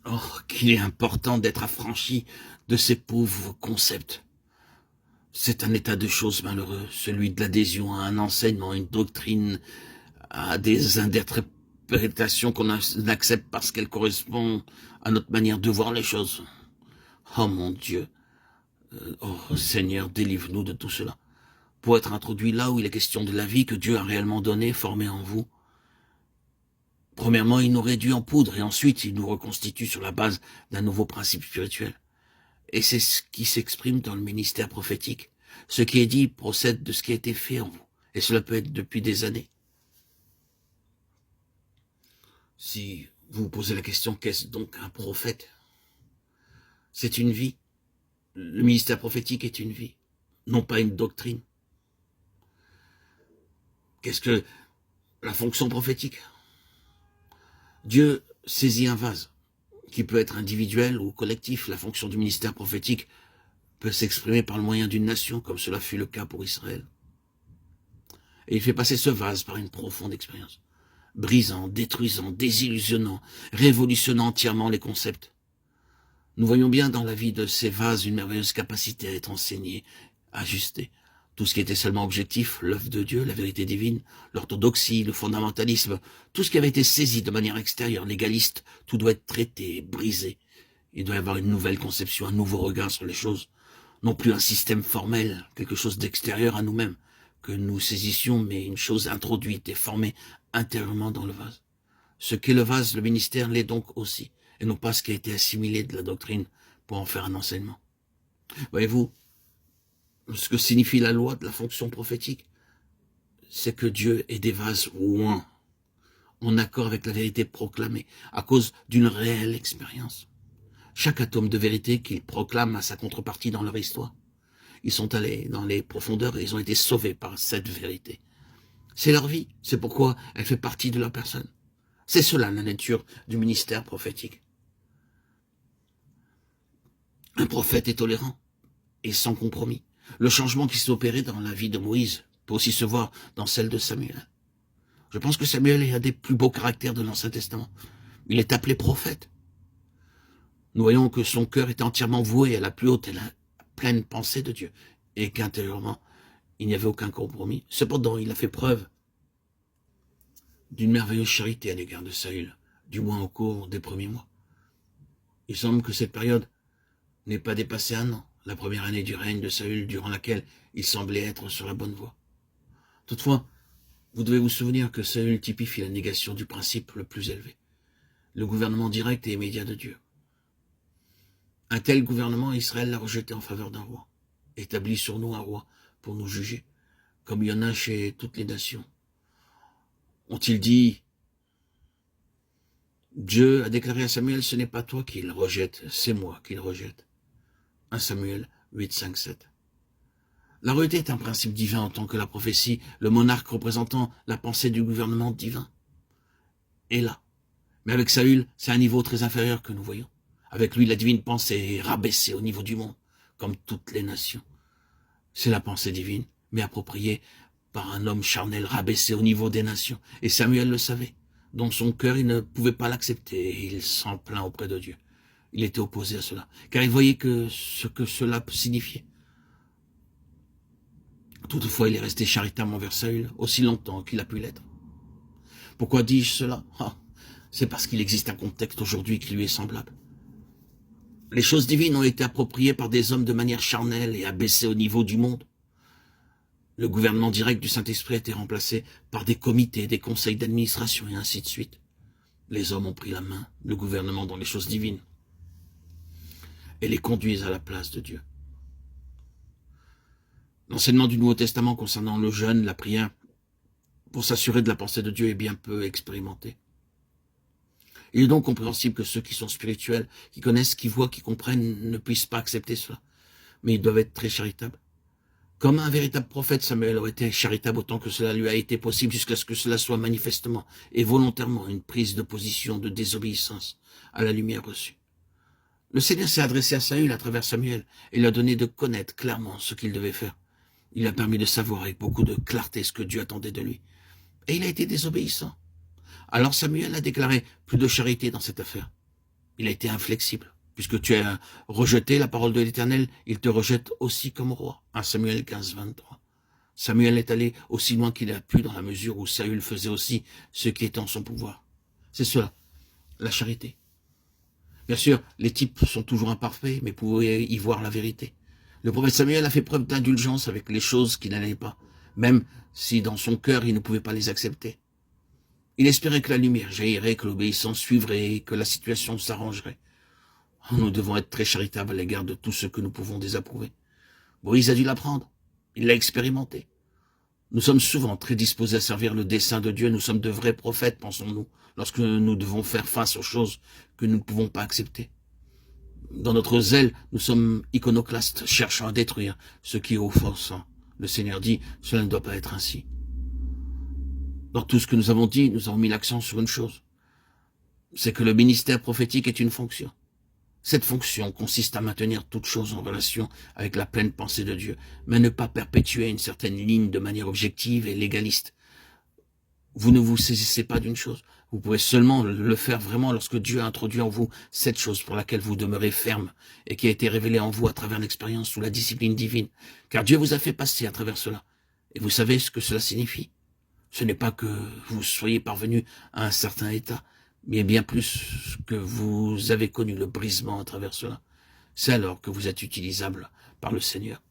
Oh, qu'il est important d'être affranchi de ces pauvres concepts. C'est un état de choses malheureux, celui de l'adhésion à un enseignement, une doctrine, à des interprétations qu'on accepte parce qu'elles correspondent à notre manière de voir les choses. Oh mon Dieu, oh Seigneur, délivre-nous de tout cela. Pour être introduit là où il est question de la vie que Dieu a réellement donnée, formée en vous, premièrement, il nous réduit en poudre et ensuite il nous reconstitue sur la base d'un nouveau principe spirituel. Et c'est ce qui s'exprime dans le ministère prophétique. Ce qui est dit procède de ce qui a été fait en vous. Et cela peut être depuis des années. Si vous vous posez la question, qu'est-ce donc un prophète? C'est une vie. Le ministère prophétique est une vie, non pas une doctrine. Qu'est-ce que la fonction prophétique? Dieu saisit un vase, qui peut être individuel ou collectif. La fonction du ministère prophétique peut s'exprimer par le moyen d'une nation, comme cela fut le cas pour Israël. Et il fait passer ce vase par une profonde expérience, brisant, détruisant, désillusionnant, révolutionnant entièrement les concepts. Nous voyons bien dans la vie de ces vases une merveilleuse capacité à être enseigné, ajusté. Tout ce qui était seulement objectif, l'œuvre de Dieu, la vérité divine, l'orthodoxie, le fondamentalisme, tout ce qui avait été saisi de manière extérieure, légaliste, tout doit être traité, brisé. Il doit y avoir une nouvelle conception, un nouveau regard sur les choses. Non plus un système formel, quelque chose d'extérieur à nous-mêmes, que nous saisissions, mais une chose introduite et formée intérieurement dans le vase. Ce qu'est le vase, le ministère l'est donc aussi, et non pas ce qui a été assimilé de la doctrine pour en faire un enseignement. Voyez-vous, ce que signifie la loi de la fonction prophétique, c'est que Dieu est des vases ouins, en accord avec la vérité proclamée, à cause d'une réelle expérience. Chaque atome de vérité qu'il proclame a sa contrepartie dans leur histoire. Ils sont allés dans les profondeurs et ils ont été sauvés par cette vérité. C'est leur vie, c'est pourquoi elle fait partie de leur personne. C'est cela la nature du ministère prophétique. Un prophète est tolérant et sans compromis. Le changement qui s'est opéré dans la vie de Moïse peut aussi se voir dans celle de Samuel. Je pense que Samuel est un des plus beaux caractères de l'Ancien Testament. Il est appelé prophète. Nous voyons que son cœur est entièrement voué à la plus haute et la pleine pensée de Dieu, et qu'intérieurement, il n'y avait aucun compromis. Cependant, il a fait preuve d'une merveilleuse charité à l'égard de Saül, du moins au cours des premiers mois. Il semble que cette période n'ait pas dépassé 1 an, la première année du règne de Saül, durant laquelle il semblait être sur la bonne voie. Toutefois, vous devez vous souvenir que Saül typifie la négation du principe le plus élevé, le gouvernement direct et immédiat de Dieu. Un tel gouvernement, Israël l'a rejeté en faveur d'un roi, établi sur nous un roi pour nous juger, comme il y en a chez toutes les nations. Ont-ils dit, Dieu a déclaré à Samuel, ce n'est pas toi qui le rejette, c'est moi qui le rejette. 1 Samuel 8, 5, 7. La royauté est un principe divin en tant que la prophétie, le monarque représentant la pensée du gouvernement divin. Et là, mais avec Saül, c'est un niveau très inférieur que nous voyons. Avec lui, la divine pensée est rabaissée au niveau du monde, comme toutes les nations. C'est la pensée divine, mais appropriée par un homme charnel rabaissé au niveau des nations. Et Samuel le savait. Dans son cœur, il ne pouvait pas l'accepter, et il s'en plaint auprès de Dieu. Il était opposé à cela, car il voyait ce que cela signifiait. Toutefois, il est resté charitable envers Saül aussi longtemps qu'il a pu l'être. Pourquoi dis-je cela? C'est parce qu'il existe un contexte aujourd'hui qui lui est semblable. Les choses divines ont été appropriées par des hommes de manière charnelle et abaissées au niveau du monde. Le gouvernement direct du Saint-Esprit a été remplacé par des comités, des conseils d'administration et ainsi de suite. Les hommes ont pris la main, le gouvernement dans les choses divines, et les conduisent à la place de Dieu. L'enseignement du Nouveau Testament concernant le jeûne, la prière, pour s'assurer de la pensée de Dieu est bien peu expérimenté. Il est donc compréhensible que ceux qui sont spirituels, qui connaissent, qui voient, qui comprennent, ne puissent pas accepter cela. Mais ils doivent être très charitables. Comme un véritable prophète, Samuel aurait été charitable autant que cela lui a été possible jusqu'à ce que cela soit manifestement et volontairement une prise de position de désobéissance à la lumière reçue. Le Seigneur s'est adressé à Saül à travers Samuel et lui a donné de connaître clairement ce qu'il devait faire. Il a permis de savoir avec beaucoup de clarté ce que Dieu attendait de lui. Et il a été désobéissant. Alors Samuel a déclaré plus de charité dans cette affaire. Il a été inflexible. Puisque tu as rejeté la parole de l'Éternel, il te rejette aussi comme roi. 1 Samuel 15, 23. Samuel est allé aussi loin qu'il a pu dans la mesure où Saül faisait aussi ce qui est en son pouvoir. C'est cela, la charité. Bien sûr, les types sont toujours imparfaits, mais vous pouvez y voir la vérité. Le prophète Samuel a fait preuve d'indulgence avec les choses qui n'allaient pas, même si dans son cœur il ne pouvait pas les accepter. Il espérait que la lumière jaillirait, que l'obéissance suivrait, que la situation s'arrangerait. Nous devons être très charitables à l'égard de tout ce que nous pouvons désapprouver. Moïse a dû l'apprendre. Il l'a expérimenté. Nous sommes souvent très disposés à servir le dessein de Dieu. Nous sommes de vrais prophètes, pensons-nous, lorsque nous devons faire face aux choses que nous ne pouvons pas accepter. Dans notre zèle, nous sommes iconoclastes, cherchant à détruire ce qui est offensant. Le Seigneur dit, cela ne doit pas être ainsi. Dans tout ce que nous avons dit, nous avons mis l'accent sur une chose. C'est que le ministère prophétique est une fonction. Cette fonction consiste à maintenir toute chose en relation avec la pleine pensée de Dieu, mais ne pas perpétuer une certaine ligne de manière objective et légaliste. Vous ne vous saisissez pas d'une chose. Vous pouvez seulement le faire vraiment lorsque Dieu a introduit en vous cette chose pour laquelle vous demeurez ferme et qui a été révélée en vous à travers l'expérience sous la discipline divine. Car Dieu vous a fait passer à travers cela. Et vous savez ce que cela signifie. Ce n'est pas que vous soyez parvenu à un certain état, mais bien plus que vous avez connu le brisement à travers cela. C'est alors que vous êtes utilisable par le Seigneur.